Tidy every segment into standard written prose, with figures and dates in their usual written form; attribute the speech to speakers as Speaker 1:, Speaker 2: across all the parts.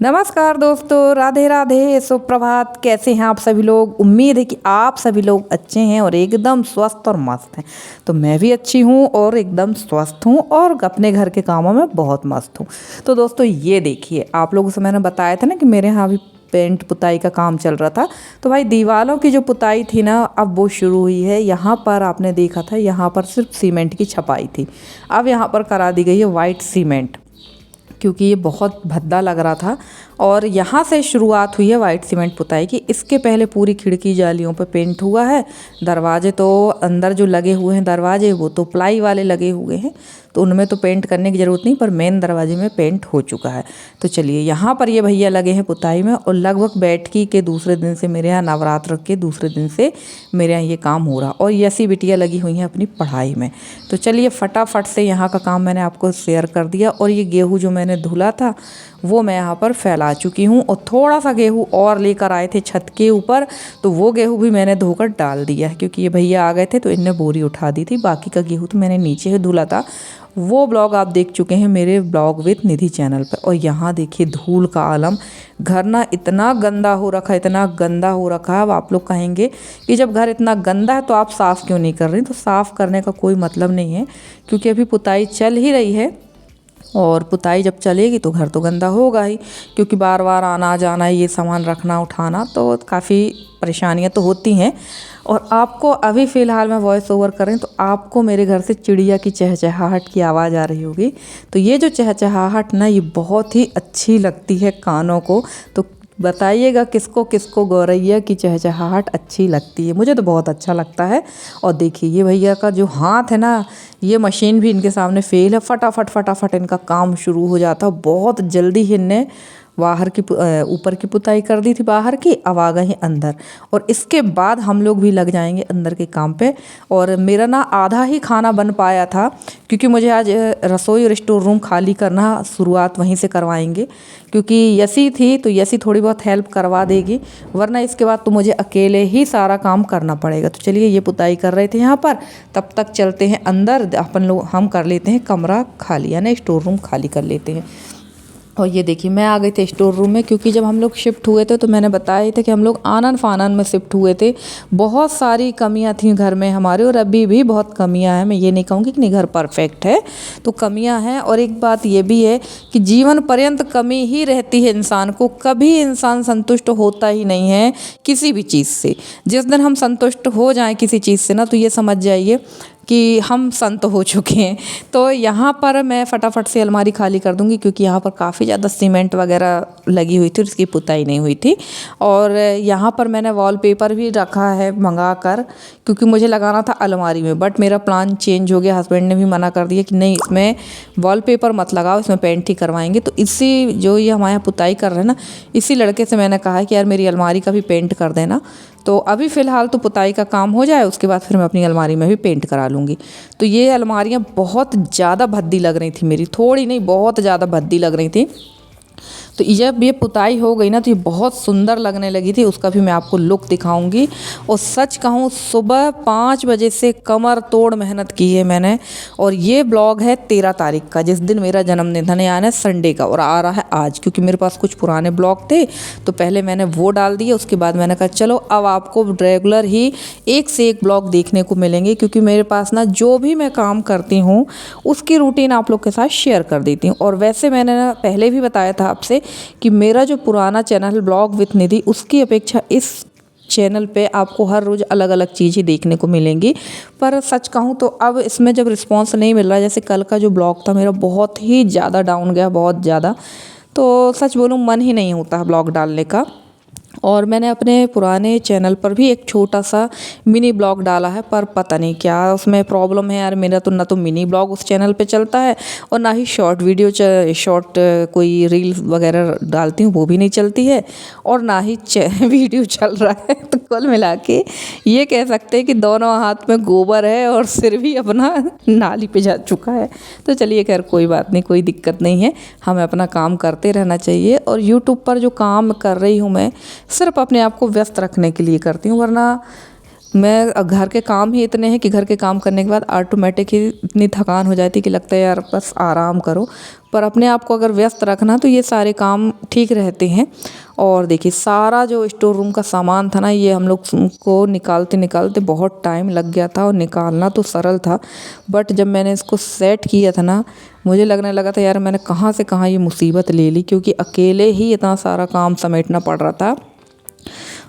Speaker 1: नमस्कार दोस्तों, राधे राधे, सुप्रभात। कैसे हैं आप सभी लोग? उम्मीद है कि आप सभी लोग अच्छे हैं और एकदम स्वस्थ और मस्त हैं। तो मैं भी अच्छी हूँ और एकदम स्वस्थ हूँ और अपने घर के कामों में बहुत मस्त हूँ। तो दोस्तों ये देखिए, आप लोगों से मैंने बताया था ना कि मेरे यहाँ भी पेंट पुताई का काम चल रहा था। तो भाई दीवारों की जो पुताई थी ना, अब वो शुरू हुई है। यहाँ पर आपने देखा था, यहाँ पर सिर्फ सीमेंट की छपाई थी। अब यहाँ पर करा दी गई है वाइट सीमेंट, क्योंकि ये बहुत भद्दा लग रहा था। और यहाँ से शुरुआत हुई है वाइट सीमेंट पुताई की। इसके पहले पूरी खिड़की जालियों पे पेंट हुआ है। दरवाजे तो अंदर जो लगे हुए हैं दरवाजे, वो तो प्लाई वाले लगे हुए हैं, तो उनमें तो पेंट करने की ज़रूरत नहीं, पर मेन दरवाजे में पेंट हो चुका है। तो चलिए, यहाँ पर ये भैया लगे हैं पुताई में और लगभग बैठकी के दूसरे दिन से, मेरे यहाँ नवरात्र के दूसरे दिन से मेरे यहाँ ये काम हो रहा। और यसी बिटिया लगी हुई हैं अपनी पढ़ाई में। तो चलिए फटाफट से यहाँ का काम मैंने आपको शेयर कर दिया। और ये गेहूँ जो मैंने धुला था वो मैं यहाँ पर फैला चुकी हूँ, और थोड़ा सा गेहूँ और लेकर आए थे छत के ऊपर, तो वो गेहूँ भी मैंने धोकर डाल दिया है, क्योंकि ये भैया आ गए थे तो इनने बोरी उठा दी थी। बाकी का गेहूँ तो मैंने नीचे ही धुला था। वो ब्लॉग आप देख चुके हैं मेरे ब्लॉग विद निधि चैनल पर। और यहाँ देखिए धूल का आलम। घर ना इतना गंदा हो रखा है, इतना गंदा हो रखा है। अब आप लोग कहेंगे कि जब घर इतना गंदा है तो आप साफ़ क्यों नहीं कर रही? तो साफ़ करने का कोई मतलब नहीं है, क्योंकि अभी पुताई चल ही रही है। और पुताई जब चलेगी तो घर तो गंदा होगा ही, क्योंकि बार बार आना जाना, ये सामान रखना उठाना, तो काफ़ी परेशानियां तो होती हैं। और आपको अभी फ़िलहाल मैं वॉइस ओवर करें तो आपको मेरे घर से चिड़िया की चहचहाहट की आवाज़ आ रही होगी। तो ये जो चहचहाहट ना, ये बहुत ही अच्छी लगती है कानों को। तो बताइएगा किसको किसको गौरैया की चहचहाहट अच्छी लगती है। मुझे तो बहुत अच्छा लगता है। और देखिए ये भैया का जो हाथ है ना, ये मशीन भी इनके सामने फेल है। फटाफट फटाफट इनका काम शुरू हो जाता। बहुत जल्दी ही इनने बाहर की ऊपर की पुताई कर दी थी बाहर की, अब आ गए हैं अंदर। और इसके बाद हम लोग भी लग जाएंगे अंदर के काम पे। और मेरा ना आधा ही खाना बन पाया था, क्योंकि मुझे आज रसोई और स्टोर रूम खाली करना, शुरुआत वहीं से करवाएंगे, क्योंकि यसी थी तो यसी थोड़ी बहुत हेल्प करवा देगी, वरना इसके बाद तो मुझे अकेले ही सारा काम करना पड़ेगा। तो चलिए, ये पुताई कर रहे थे यहाँ पर, तब तक चलते हैं अंदर। अपन लोग हम कर लेते हैं कमरा खाली, यानी स्टोर रूम खाली कर लेते हैं। और ये देखिए मैं आ गई थी स्टोर रूम में, क्योंकि जब हम लोग शिफ्ट हुए थे तो मैंने बताया था कि हम लोग आनन फानन में शिफ्ट हुए थे। बहुत सारी कमियां थी घर में हमारे, और अभी भी बहुत कमियां हैं। मैं ये नहीं कहूँगी कि नहीं, घर परफेक्ट है, तो कमियां हैं। और एक बात ये भी है कि जीवन पर्यंत कमी ही रहती है इंसान को। कभी इंसान संतुष्ट होता ही नहीं है किसी भी चीज़ से। जिस दिन हम संतुष्ट हो जाएं किसी चीज़ से ना, तो ये समझ जाइए कि हम संत हो चुके हैं। तो यहाँ पर मैं फटाफट से अलमारी खाली कर दूँगी, क्योंकि यहाँ पर काफ़ी ज़्यादा सीमेंट वगैरह लगी हुई थी और इसकी पुताई नहीं हुई थी। और यहाँ पर मैंने वॉलपेपर भी रखा है मंगा कर, क्योंकि मुझे लगाना था अलमारी में, बट मेरा प्लान चेंज हो गया। हस्बैंड ने भी मना कर दिया कि नहीं, इसमें वॉलपेपर मत लगाओ, इसमें पेंट ही करवाएंगे। तो इसी जो ये हमारे यहाँ पुताई कर रहे हैं ना, इसी लड़के से मैंने कहा है कि यार मेरी अलमारी का भी पेंट कर देना। तो अभी फ़िलहाल तो पुताई का काम हो जाए, उसके बाद फिर मैं अपनी अलमारी में भी पेंट करा लूँगी। तो ये अलमारियाँ बहुत ज़्यादा भद्दी लग रही थी मेरी, थोड़ी नहीं बहुत ज़्यादा भद्दी लग रही थी। तो जब ये पुताई हो गई ना, तो ये बहुत सुंदर लगने लगी थी। उसका भी मैं आपको लुक दिखाऊंगी। और सच कहूँ, सुबह 5 बजे से कमर तोड़ मेहनत की है मैंने। और ये ब्लॉग है 13 तारीख का, जिस दिन मेरा जन्मदिन था, यानी संडे का, और आ रहा है आज। क्योंकि मेरे पास कुछ पुराने ब्लॉग थे, तो पहले मैंने वो डाल दिए। उसके बाद मैंने कहा चलो अब आपको रेगुलर ही एक से एक ब्लॉग देखने को मिलेंगे, क्योंकि मेरे पास ना जो भी मैं काम करती हूँ उसकी रूटीन आप लोग के साथ शेयर कर देती हूँ। और वैसे मैंने ना पहले भी बताया था आपसे कि मेरा जो पुराना चैनल ब्लॉग विद निधि, उसकी अपेक्षा इस चैनल पे आपको हर रोज़ अलग अलग चीज़ें देखने को मिलेंगी। पर सच कहूँ तो अब इसमें जब रिस्पांस नहीं मिल रहा, जैसे कल का जो ब्लॉग था मेरा बहुत ही ज़्यादा डाउन गया, बहुत ज़्यादा, तो सच बोलूँ मन ही नहीं होता ब्लॉग डालने का। और मैंने अपने पुराने चैनल पर भी एक छोटा सा मिनी ब्लॉग डाला है, पर पता नहीं क्या उसमें प्रॉब्लम है यार। मेरा तो ना तो मिनी ब्लॉग उस चैनल पे चलता है, और ना ही शॉर्ट वीडियो शॉर्ट कोई रील वगैरह डालती हूँ वो भी नहीं चलती है, और ना ही वीडियो चल रहा है। तो कुल मिला के ये कह सकते हैं कि दोनों हाथ में गोबर है और सिर भी अपना नाली पे जा चुका है। तो चलिए खैर कोई बात नहीं, कोई दिक्कत नहीं है, हमें अपना काम करते रहना चाहिए। और यूट्यूब पर जो काम कर रही हूँ मैं, सिर्फ अपने आप को व्यस्त रखने के लिए करती हूँ, वरना मैं घर के काम ही इतने हैं कि घर के काम करने के बाद ऑटोमेटिक ही इतनी थकान हो जाती है कि लगता है यार बस आराम करो। पर अपने आप को अगर व्यस्त रखना तो ये सारे काम ठीक रहते हैं। और देखिए सारा जो स्टोर रूम का सामान था ना, ये हम लोग को निकालते निकालते बहुत टाइम लग गया था। और निकालना तो सरल था, बट जब मैंने इसको सेट किया था ना, मुझे लगने लगा था यार मैंने कहाँ से कहाँ ये मुसीबत ले ली, क्योंकि अकेले ही इतना सारा काम समेटना पड़ रहा था।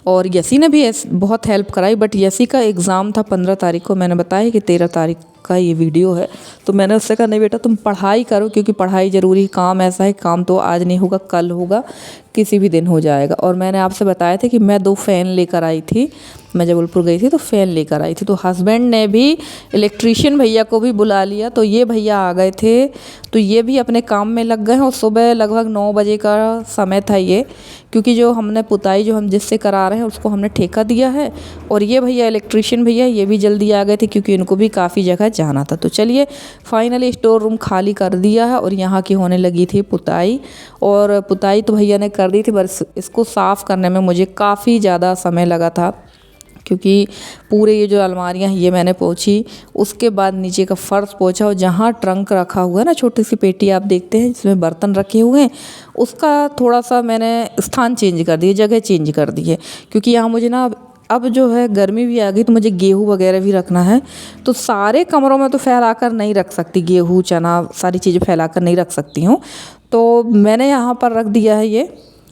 Speaker 1: और यसी ने भी बहुत हेल्प कराई। बट यसी का एग्ज़ाम था 15 तारीख को, मैंने बताया कि 13 तारीख का ये वीडियो है। तो मैंने उससे कहा नहीं बेटा तुम पढ़ाई करो, क्योंकि पढ़ाई ज़रूरी है। काम ऐसा है, काम तो आज नहीं होगा कल होगा, किसी भी दिन हो जाएगा। और मैंने आपसे बताया था कि मैं 2 फ़ैन लेकर आई थी, मैं जबलपुर गई थी तो फ़ैन लेकर आई थी। तो हस्बैंड ने भी इलेक्ट्रीशियन भैया को भी बुला लिया, तो ये भैया आ गए थे। तो ये भी अपने काम में लग गए हैं। और सुबह लगभग 9 बजे का समय था ये, क्योंकि जो हमने पुताई जो हम जिससे करा रहे हैं उसको हमने ठेका दिया है। और ये भैया इलेक्ट्रीशियन भैया ये भी जल्दी आ गए थे, क्योंकि इनको भी काफ़ी जगह जाना था। तो चलिए फाइनली स्टोर रूम खाली कर दिया है और यहाँ की होने लगी थी पुताई। और पुताई तो भैया ने कर दी थी, बस इसको साफ़ करने में मुझे काफ़ी ज़्यादा समय लगा था, क्योंकि पूरे ये जो अलमारियाँ हैं ये मैंने पोंछी। उसके बाद नीचे का फ़र्श पोंछा, और जहाँ ट्रंक रखा हुआ है ना, छोटी सी पेटी आप देखते हैं जिसमें बर्तन रखे हुए हैं, उसका थोड़ा सा मैंने स्थान चेंज कर दिए, जगह चेंज कर दी है। क्योंकि यहाँ मुझे ना अब जो है गर्मी भी आ गई, तो मुझे गेहूँ वगैरह भी रखना है। तो सारे कमरों में तो फैला कर नहीं रख सकती, गेहूँ चना सारी चीज़ें फैला कर नहीं रख सकती हूँ। तो मैंने यहाँ पर रख दिया है ये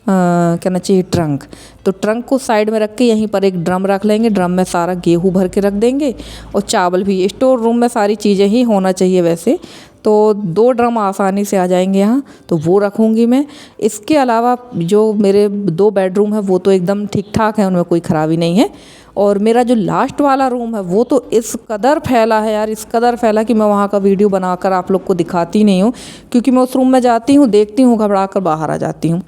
Speaker 1: कहना चाहिए ट्रंक। तो ट्रंक को साइड में रख के यहीं पर एक ड्रम रख लेंगे, ड्रम में सारा गेहूँ भर के रख देंगे। और चावल भी, स्टोर रूम में सारी चीज़ें ही होना चाहिए वैसे। तो 2 ड्रम आसानी से आ जाएंगे यहाँ, तो वो रखूँगी मैं। इसके अलावा जो मेरे 2 बेडरूम है वो तो एकदम ठीक ठाक है, उनमें कोई ख़राबी नहीं है। और मेरा जो लास्ट वाला रूम है वो तो इस कदर फैला है यार, इस कदर फैला कि मैं वहाँ का वीडियो बनाकर आप लोग को दिखाती नहीं हूँ, क्योंकि मैं उस रूम में जाती हूँ, देखती हूँ, घबरा कर बाहर आ जाती हूँ।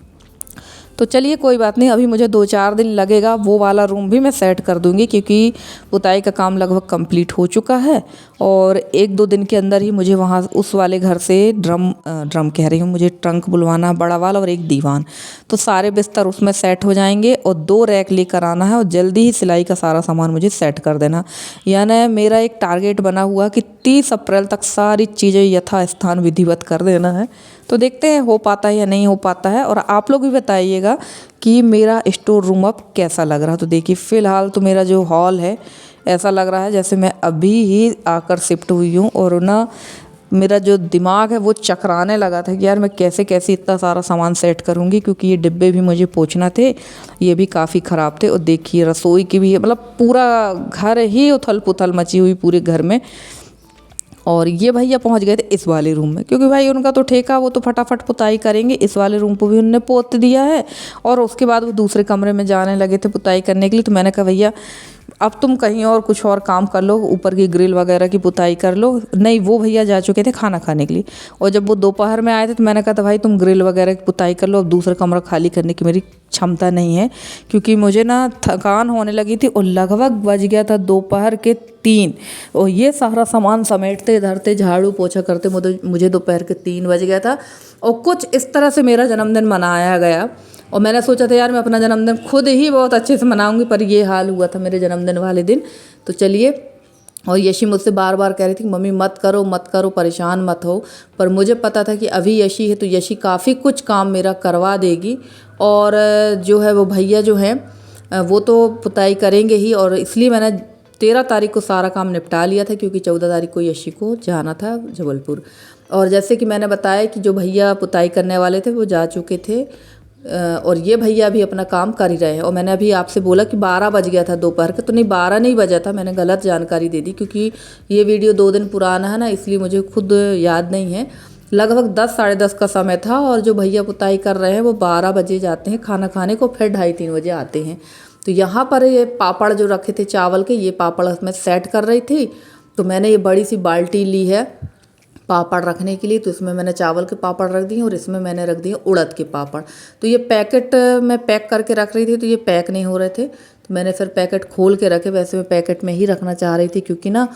Speaker 1: तो चलिए कोई बात नहीं, अभी मुझे 2-4 दिन लगेगा, वो वाला रूम भी मैं सेट कर दूँगी, क्योंकि पुताई का काम लगभग कंप्लीट हो चुका है। और 1-2 दिन के अंदर ही मुझे वहाँ उस वाले घर से ड्रम कह रही हूँ, मुझे ट्रंक बुलवाना, बड़ा वाला और एक दीवान। तो सारे बिस्तर उसमें सेट हो जाएंगे, और 2 रैक लेकर आना है, और जल्दी ही सिलाई का सारा सामान मुझे सेट कर देना। यानी मेरा एक टारगेट बना हुआ कि 30 अप्रैल तक सारी चीज़ें यथास्थान विधिवत कर देना है। तो देखते हैं हो पाता है या नहीं हो पाता है। और आप लोग भी बताइएगा कि मेरा स्टोर रूम अब कैसा लग रहा है। तो देखिए फ़िलहाल तो मेरा जो हॉल है ऐसा लग रहा है जैसे मैं अभी ही आकर शिफ्ट हुई हूँ। और ना मेरा जो दिमाग है वो चकराने लगा था कि यार मैं कैसे कैसे इतना सारा सामान सेट करूँगी, क्योंकि ये डिब्बे भी मुझे पोंछना थे, ये भी काफ़ी ख़राब थे। और देखिए रसोई की भी, मतलब पूरा घर ही उथल पुथल मची हुई पूरे घर में। और ये भैया पहुंच गए थे इस वाले रूम में, क्योंकि भाई उनका तो ठेका, वो तो फटाफट पुताई करेंगे। इस वाले रूम को भी उन्होंने पोत दिया है। और उसके बाद वो दूसरे कमरे में जाने लगे थे पुताई करने के लिए। तो मैंने कहा भैया अब तुम कहीं और कुछ और काम कर लो, ऊपर की ग्रिल वगैरह की पुताई कर लो। नहीं, वो भैया जा चुके थे खाना खाने के लिए। और जब वो दोपहर में आए थे तो मैंने कहा था भाई तुम ग्रिल वगैरह की पुताई कर लो, अब दूसरा कमरा खाली करने की मेरी क्षमता नहीं है, क्योंकि मुझे ना थकान होने लगी थी। और लगभग बज गया था दोपहर के 3, और ये सारा सामान समेटते धरते झाड़ू पोछा करते मुझे दोपहर के 3 बज गया था। और कुछ इस तरह से मेरा जन्मदिन मनाया गया। और मैंने सोचा था यार मैं अपना जन्मदिन खुद ही बहुत अच्छे से मनाऊंगी, पर ये हाल हुआ था मेरे जन्मदिन वाले दिन। तो चलिए, और यशी मुझसे बार बार कह रही थी मम्मी मत करो मत करो, परेशान मत हो। पर मुझे पता था कि अभी यशी है तो यशी काफ़ी कुछ काम मेरा करवा देगी। और जो है वो भैया जो हैं वो तो पुताई करेंगे ही। और इसलिए मैंने 13 तारीख को सारा काम निपटा लिया था, क्योंकि 14 तारीख को यशी को जाना था जबलपुर। और जैसे कि मैंने बताया कि जो भैया पुताई करने वाले थे वो जा चुके थे, और ये भैया भी अपना काम कर ही रहे हैं। और मैंने अभी आपसे बोला कि 12 बज गया था दोपहर का, तो नहीं 12 नहीं बजा था, मैंने गलत जानकारी दे दी, क्योंकि ये वीडियो 2 दिन पुराना है ना, इसलिए मुझे खुद याद नहीं है। लगभग 10 साढ़े 10 का समय था। और जो भैया पुताई कर रहे हैं वो 12 बजे जाते हैं खाना खाने को, फिर 2:30-3 बजे आते हैं। तो यहाँ पर ये पापड़ जो रखे थे चावल के, ये पापड़ मैं सेट कर रही थी। तो मैंने ये बड़ी सी बाल्टी ली है पापड़ रखने के लिए, तो इसमें मैंने चावल के पापड़ रख दिए और इसमें मैंने रख दिए उड़द के पापड़। तो ये पैकेट मैं पैक करके रख रही थी, तो ये पैक नहीं हो रहे थे, तो मैंने फिर पैकेट खोल के रखे। वैसे मैं पैकेट में ही रखना चाह रही थी, क्योंकि ना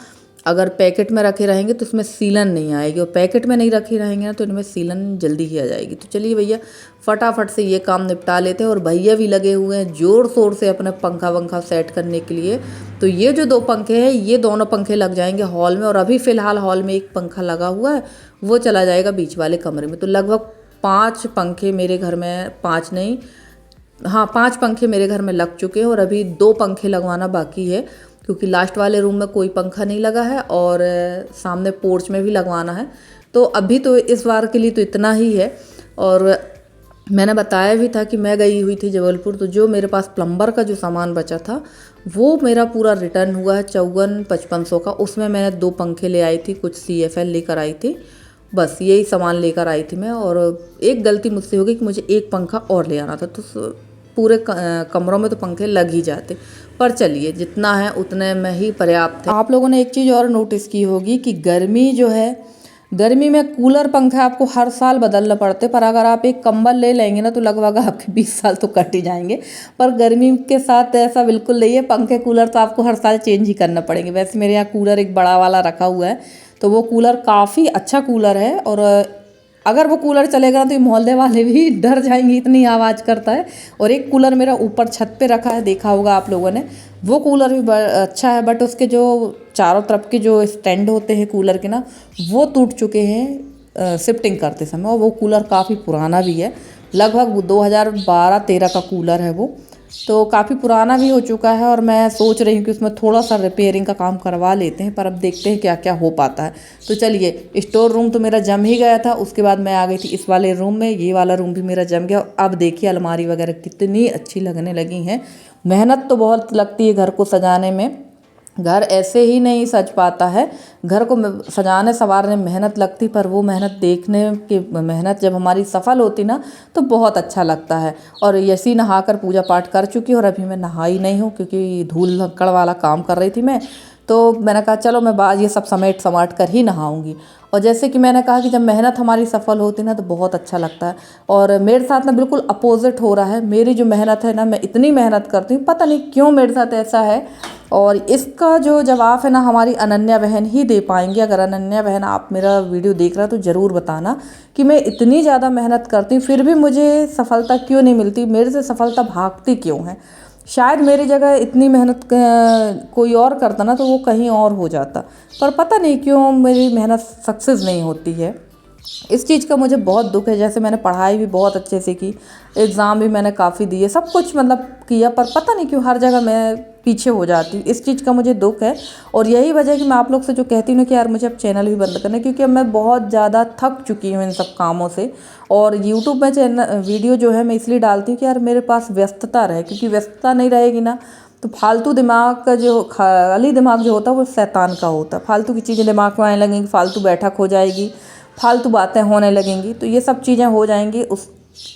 Speaker 1: अगर पैकेट में रखे रहेंगे तो इसमें सीलन नहीं आएगी, और पैकेट में नहीं रखे रहेंगे ना तो इनमें सीलन जल्दी ही आ जाएगी। तो चलिए भैया फटाफट से ये काम निपटा लेते हैं। और भैया भी लगे हुए हैं ज़ोर शोर से अपने पंखा वंखा सेट करने के लिए। तो ये जो 2 पंखे हैं, ये दोनों पंखे लग जाएंगे हॉल में, और अभी फ़िलहाल हॉल में एक पंखा लगा हुआ है, वो चला जाएगा बीच वाले कमरे में। तो लगभग 5 पंखे मेरे घर में, 5 नहीं, हाँ 5 पंखे मेरे घर में लग चुके हैं, और अभी 2 पंखे लगवाना बाकी है, क्योंकि लास्ट वाले रूम में कोई पंखा नहीं लगा है, और सामने पोर्च में भी लगवाना है। तो अभी तो इस बार के लिए तो इतना ही है। और मैंने बताया भी था कि मैं गई हुई थी जबलपुर, तो जो मेरे पास प्लम्बर का जो सामान बचा था वो मेरा पूरा रिटर्न हुआ है 54-5500 का। उसमें मैंने 2 पंखे ले आई थी, कुछ CFL लेकर आई थी, बस यही सामान लेकर आई थी मैं। और एक गलती मुझसे हो गई कि मुझे एक पंखा और ले आना था, तो पूरे कमरों में तो पंखे लग ही जाते। पर चलिए जितना है उतने में ही पर्याप्त है। आप लोगों ने एक चीज़ और नोटिस की होगी कि गर्मी जो है, गर्मी में कूलर पंखा आपको हर साल बदलना पड़ते, पर अगर आप एक कंबल ले लेंगे ना तो लगभग आपके 20 साल तो कट ही जाएंगे। पर गर्मी के साथ ऐसा बिल्कुल नहीं है, पंखे कूलर तो आपको हर साल चेंज ही करना पड़ेंगे। वैसे मेरे यहाँ कूलर एक बड़ा वाला रखा हुआ है, तो वो कूलर काफ़ी अच्छा कूलर है, और अगर वो कूलर चलेगा ना तो ये मोहल्ले वाले भी डर जाएंगे, इतनी आवाज़ करता है। और एक कूलर मेरा ऊपर छत पे रखा है, देखा होगा आप लोगों ने, वो कूलर भी अच्छा है, बट उसके जो चारों तरफ के जो स्टैंड होते हैं कूलर के ना, वो टूट चुके हैं शिफ्टिंग करते समय। और वो कूलर काफ़ी पुराना भी है, लगभग 2012-13 का कूलर है वो, तो काफ़ी पुराना भी हो चुका है। और मैं सोच रही हूँ कि उसमें थोड़ा सा रिपेयरिंग का काम करवा लेते हैं, पर अब देखते हैं क्या क्या हो पाता है। तो चलिए, स्टोर रूम तो मेरा जम ही गया था, उसके बाद मैं आ गई थी इस वाले रूम में, ये वाला रूम भी मेरा जम गया। अब देखिए अलमारी वगैरह कितनी अच्छी लगने लगी हैं। मेहनत तो बहुत लगती है घर को सजाने में, घर ऐसे ही नहीं सज पाता है, घर को सजाने संवारने में मेहनत लगती, पर वो मेहनत देखने की मेहनत जब हमारी सफल होती ना तो बहुत अच्छा लगता है। और यसी नहाकर पूजा पाठ कर चुकी, और अभी मैं नहाई नहीं हूँ क्योंकि धूल लक्कड़ वाला काम कर रही थी मैं, तो मैंने कहा चलो मैं बाद ये सब समेट समाट कर ही नहाऊंगी। और जैसे कि मैंने कहा कि जब मेहनत हमारी सफल होती ना तो बहुत अच्छा लगता है। और मेरे साथ ना बिल्कुल अपोजिट हो रहा है, मेरी जो मेहनत है ना, मैं इतनी मेहनत करती हूँ, पता नहीं क्यों मेरे साथ ऐसा है। और इसका जो जवाब है ना हमारी अनन्या बहन ही दे पाएंगी। अगर अनन्या बहन आप मेरा वीडियो देख रहा है तो ज़रूर बताना कि मैं इतनी ज़्यादा मेहनत करती हूँ फिर भी मुझे सफलता क्यों नहीं मिलती, मेरे से सफलता भागती क्यों है। शायद मेरी जगह इतनी मेहनत कोई और करता ना तो वो कहीं और हो जाता, पर पता नहीं क्यों मेरी मेहनत सक्सेस नहीं होती है। इस चीज़ का मुझे बहुत दुख है। जैसे मैंने पढ़ाई भी बहुत अच्छे से की, एग्ज़ाम भी मैंने काफ़ी दिए, सब कुछ मतलब किया, पर पता नहीं क्यों हर जगह मैं पीछे हो जाती हूँ। इस चीज़ का मुझे दुख है, और यही वजह है कि मैं आप लोग से जो कहती हूँ कि यार मुझे अब चैनल भी बंद करना है, क्योंकि अब मैं बहुत ज़्यादा थक चुकी हूँ इन सब कामों से। और यूट्यूब में चैनल वीडियो जो है मैं इसलिए डालती हूँ कि यार मेरे पास व्यस्तता रहे, क्योंकि व्यस्तता नहीं रहेगी ना तो फालतू दिमाग का जो खाली दिमाग जो होता है वो शैतान का होता है। फालतू की चीज़ें दिमाग में आने लगेंगी, फालतू बैठक हो जाएगी, फालतू बातें होने लगेंगी, तो ये सब चीज़ें हो जाएंगी।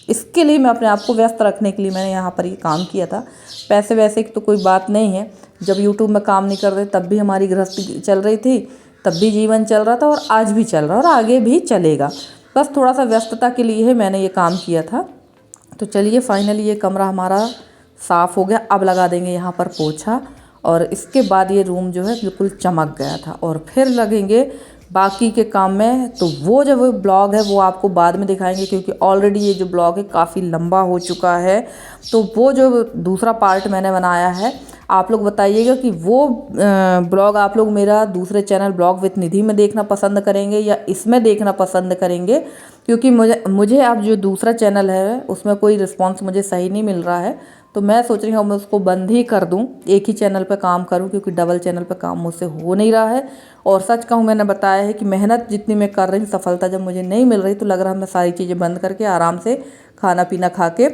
Speaker 1: इसके लिए मैं अपने आप को व्यस्त रखने के लिए मैंने यहाँ पर ये काम किया था। पैसे वैसे की तो कोई बात नहीं है, जब यूट्यूब में काम नहीं कर रहे तब भी हमारी गृहस्थी चल रही थी, तब भी जीवन चल रहा था, और आज भी चल रहा है और आगे भी चलेगा। बस थोड़ा सा व्यस्तता के लिए मैंने ये काम किया था। तो चलिए फाइनली ये कमरा हमारा साफ़ हो गया। अब लगा देंगे यहाँ पर पोछा, और इसके बाद ये रूम जो है बिल्कुल चमक गया था। और फिर लगेंगे बाकी के काम में, तो वो जो ब्लॉग है वो आपको बाद में दिखाएंगे, क्योंकि ऑलरेडी ये जो ब्लॉग है काफ़ी लंबा हो चुका है। तो वो जो दूसरा पार्ट मैंने बनाया है, आप लोग बताइएगा कि वो ब्लॉग आप लोग मेरा दूसरे चैनल ब्लॉग विद निधि में देखना पसंद करेंगे या इसमें देखना पसंद करेंगे, क्योंकि मुझे अब जो दूसरा चैनल है उसमें कोई रिस्पॉन्स मुझे सही नहीं मिल रहा है। तो मैं सोच रही हूँ मैं उसको बंद ही कर दूँ, एक ही चैनल पर काम करूँ, क्योंकि डबल चैनल पर काम मुझसे हो नहीं रहा है। और सच कहूँ, मैंने बताया है कि मेहनत जितनी मैं कर रही हूँ, सफलता जब मुझे नहीं मिल रही तो लग रहा है मैं सारी चीज़ें बंद करके आराम से खाना पीना खा के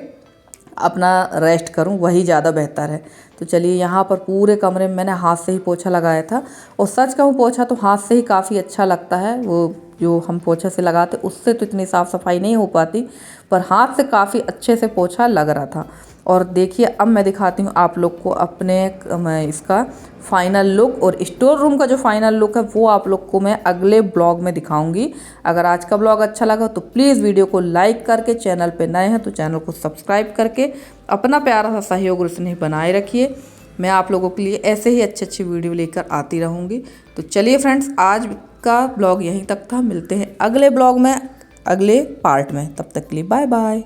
Speaker 1: अपना रेस्ट करूं, वही ज़्यादा बेहतर है। तो चलिए, यहाँ पर पूरे कमरे में मैंने हाथ से ही पोछा लगाया था, और सच कहूँ पोछा तो हाथ से ही काफ़ी अच्छा लगता है। वो जो हम पोछे से लगाते उससे तो इतनी साफ़ सफाई नहीं हो पाती, पर हाथ से काफ़ी अच्छे से पोछा लग रहा था। और देखिए अब मैं दिखाती हूँ आप लोग को मैं इसका फाइनल लुक, और स्टोर रूम का जो फाइनल लुक है वो आप लोग को मैं अगले ब्लॉग में दिखाऊंगी। अगर आज का ब्लॉग अच्छा लगा तो प्लीज़ वीडियो को लाइक करके, चैनल पे नए हैं तो चैनल को सब्सक्राइब करके अपना प्यारा सा सहयोग और स्नेह बनाए रखिए। मैं आप लोगों के लिए ऐसे ही अच्छी अच्छी वीडियो लेकर आती रहूँगी। तो चलिए फ्रेंड्स, आज का ब्लॉग यहीं तक था। मिलते हैं अगले ब्लॉग में, अगले पार्ट में। तब तक के लिए बाय बाय।